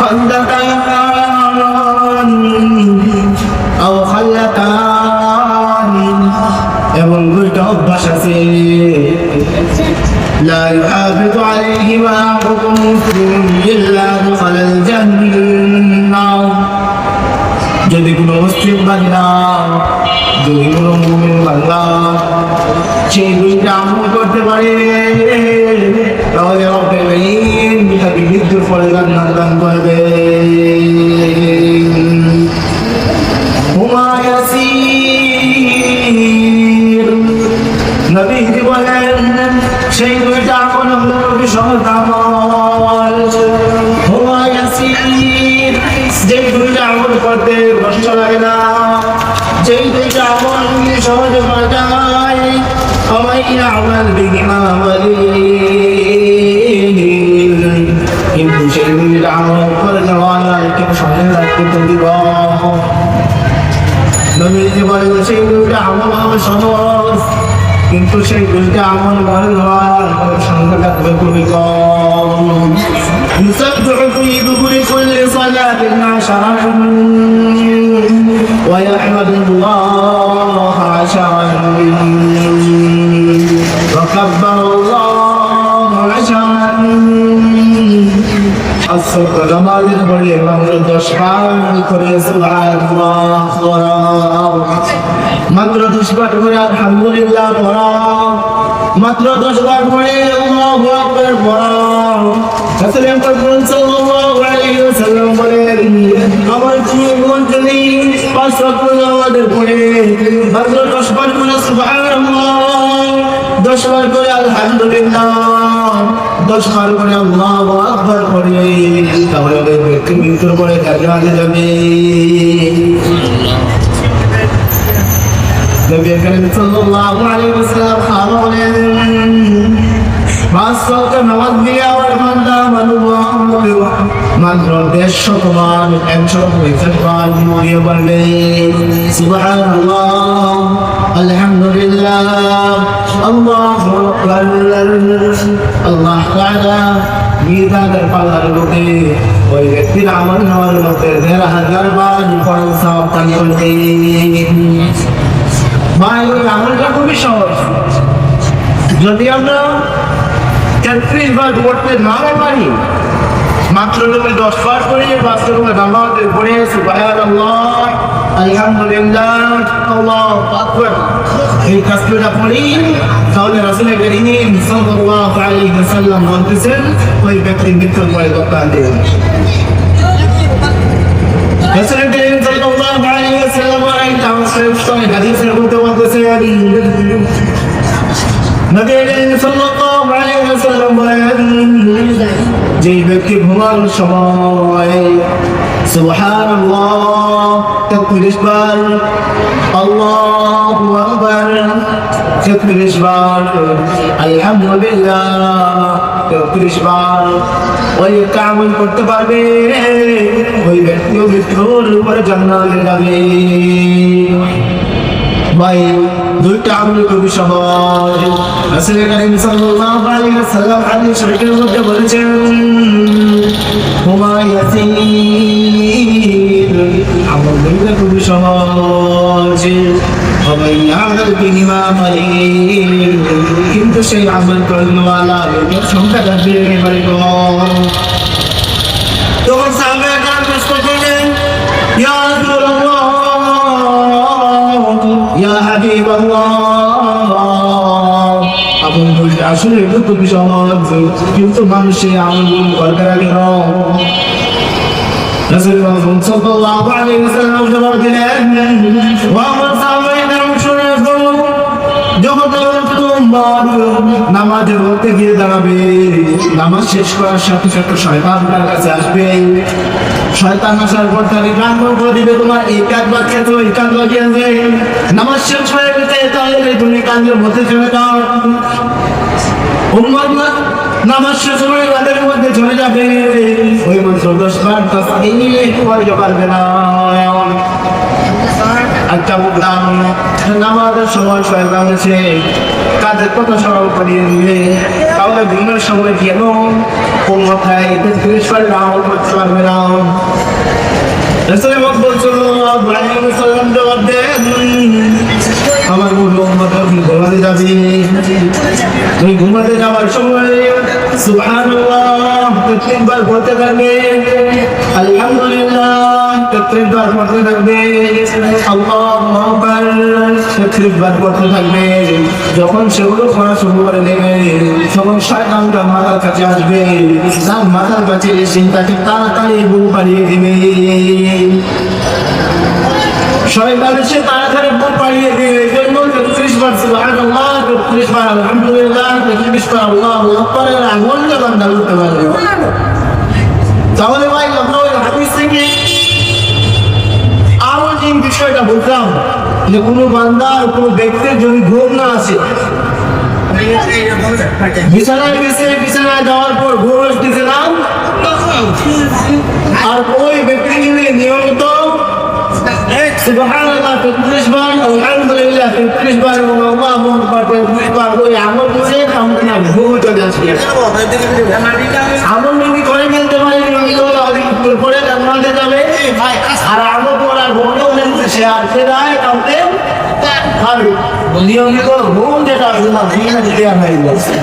খালদাতান আও খাল্লাতান এবং দুইটা অভ্যাস আছে লা ইউহাফিযু আলাইহিমা হুকুম মুসলিম ইল্লা দুখালাল জান্নাহ। যদি কোনো মুসলিম বান্দা যদি কোনো মুমিন বান্দা সেই দুইটা আমল করতে পারে তাহলে রব্বুল আলামিন তাকে মৃত্যুর পরে জান্নাত দান করবে। হুমা ইয়াসির নবী বলেন সেই দুইটা আমল হলো সহজ আমল। হুমা ইয়াসির যে দুইটা আমল করতে কষ্ট লাগে না, যেই দুইটা আমল সহজে করা যায়। কিন্তু সেই দুইটা আমল করে নেওয়া কেউ সহজে রাখতে তৈরি নবীজি বলেন সেই দুইটা আমল হবে সহজ, কিন্তু সেই দুইটা আমল করে নেওয়ার সংখ্যা থাকবে খুবই কম। يسبح في دبر كل صلاة عشرا ويحمد الله عشرا وكبر الله عشرا। الصبح نماز পড়ে মাত্র 10 বার করে সুবহানাল্লাহ পড়া, মাত্র 10 বার করে আলহামদুলিল্লাহ পড়া, মাত্র 10 বার করে আল্লাহু আকবার পড়া। রাসূল পাক সাল্লাল্লাহু আলাইহি ওয়াসাল্লাম বলেন আমার জীবন যদি 5 ওয়াক্ত নামাজ পড়ে মাত্র 10 বার করে সুবহানাল্লাহ, 10 বার করে আলহামদুলিল্লাহ, 10 বার করে আল্লাহু আকবার পড়ে তাহলে ব্যক্তি মৃত্যুর পরে জান্নাতে যাবে। নবী করিম সাল্লাল্লাহু আলাইহি ওয়াসাল্লাম বলেন 5 ওয়াক্ত নামাজ দিয়ে আমার বান্দা মাত্র 150 বার 150 বার মরিয়া পড়বে সুবহানাল্লাহ আলহামদুলিল্লাহ আল্লাহু আকবার। আল্লাহ তাআলা মিজানের পাল্লার মধ্যে ওই ব্যক্তির আমল নামার মধ্যে 1000 বার পড়ার সওয়াব দান করবে। ভাই ওই আমলটা খুবই সহজ, যদি আমরা 33 বার পড়তে না পারি মাত্র 10 বার করে 5 করে নামাজ পড়ে সুবহানাল্লাহ আলহামদুলিল্লাহ আল্লাহু আকবার এই কাজটা পড়ি তাহলে রাসূল করিম সাল্লাল্লাহু আলাইহি ওয়াসাল্লাম বলতেছেন ওই ব্যক্তি মৃত্যুর পরে দোকান দেবে। রাসূল করিম সাল্লাল্লাহু আলাইহি ওয়াসাল্লাম এই তাওসিফ হাদিসের মধ্যে বলতেছেন নবী করিম সাল্লাল্লাহু আলাইহি ওয়াসাল্লাম বলেন যে ব্যক্তি ঘুমানোর সময় সুবহানাল্লাহ 33 বার আল্লাহু আকবার 33 বার আলহামদুলিল্লাহ 33 বার ওই কামল করতে পারবে ওই ব্যক্তি মৃত্যুর পরে জান্নাতে যাবে। ভাই দুইটা আমল খুবই সহজ। রাসূল করিম সাল্লাল্লাহু আলাইহি ওয়াসাল্লাম হাদিস শরীফের মধ্যে বলেছেন হুমা ইয়াসির আমল দুইটা খুবই সহজ। সবাই আমল বিনিমা মালিক, কিন্তু সেই আমল করনেওয়ালা লোকের সংখ্যা থাকবে একেবারে কম। তখন সাহাবায়ে কেরাম প্রশ্ন করলেন ইয়া রাসূলুল্লাহ ইয়া হাবিবাল্লাহ আমল বলতে আসলে এটা খুবই সহজ, কিন্তু মানুষের আমল করতে রাখে না। রাসূল সাল্লাল্লাহু আলাইহি ওয়াসাল্লাম জবাব দিলেন ওয়া আমার সাহাবায়ে কেরাম শুনে যখন নামাজের মধ্যে গিয়ে দাঁড়াবে নামাজ শেষ করার সাথে সাথে শয়তান তার কাছে আসবে। শয়তান আসার পর তাকে গান করে দিবে তোমার এই কাজ বাচ্চা তো এই কাজ বাজিয়েছে, নামাজ শেষ হয়ে গেছে তাহলে তুমি কাজের মধ্যে চলে যাও। নামাজ শেষ হয়ে তাদের মধ্যে চলে যাবে ওই মাত্র 10 বার তাসবিহ পড়তে পারবে না। একটা বললাম নামাজের সময় শয়তান এসে কাজের কথা স্মরণ করিয়ে দিবে, তাহলে দিনের সময় কেন কোন মাথায় 33 বার আমল করতে পারবে না। রাসূলের মকবুল সাল্লাল্লাহু আলাইহি ওয়াসাল্লাম জবাব দেন, আমার বন্ধু উম্মত ঘুমাতে যাবে, তুই ঘুমাতে যাওয়ার সময় সুবহানাল্লাহ 33 বার পড়তে থাকবে, আলহামদুলিল্লাহ 33 বার পড়তে থাকবে, আল্লাহু আকবার 33 বার পড়তে থাকবে। যখন সেগুলো পড়া শুরু করে দেবে তখন শয়তানটা মাথার কাছে আসবে, তার মাথার কাছে এসে তাকে তাড়াতাড়ি ঘুম পাড়িয়ে দিবে। শয়তান এসে তাড়াতাড়ি ঘুম পাড়িয়ে দিবে। এই জন্য 33 বার সুবহানাল্লাহ, 33 বার আলহামদুলিল্লাহ, 33 বার আল্লাহু আকবার এর আমলটা বান্দা করতে পারবে। তাহলে ভাই আমরা ওই হাদিস থেকে আরো যে বিষয়টা বুঝলাম যে কোনো বান্দার কোনো ব্যক্তির যদি ঘুম না আসে, বিছানায় গেছে, বিছানায় যাওয়ার পর ঘুম আসতেছে না, আর ওই ব্যক্তি যদি নিয়মিত সুবহানাল্লাহ 33 বার, আলহামদুলিল্লাহ 33 বার এবং আল্লাহু আকবার 33 বার ওই আমল করে আমাকে না ঘুম চলে আসবে। আমল যদি করে ফেলতে পারে নিয়মিত পরে জান্নাতে যাবে, আর আমল করার বন্ধ সে আর সে যায় কাউকে আর নিয়মিত ঘুম যেটা দেওয়া হয়ে যাচ্ছে।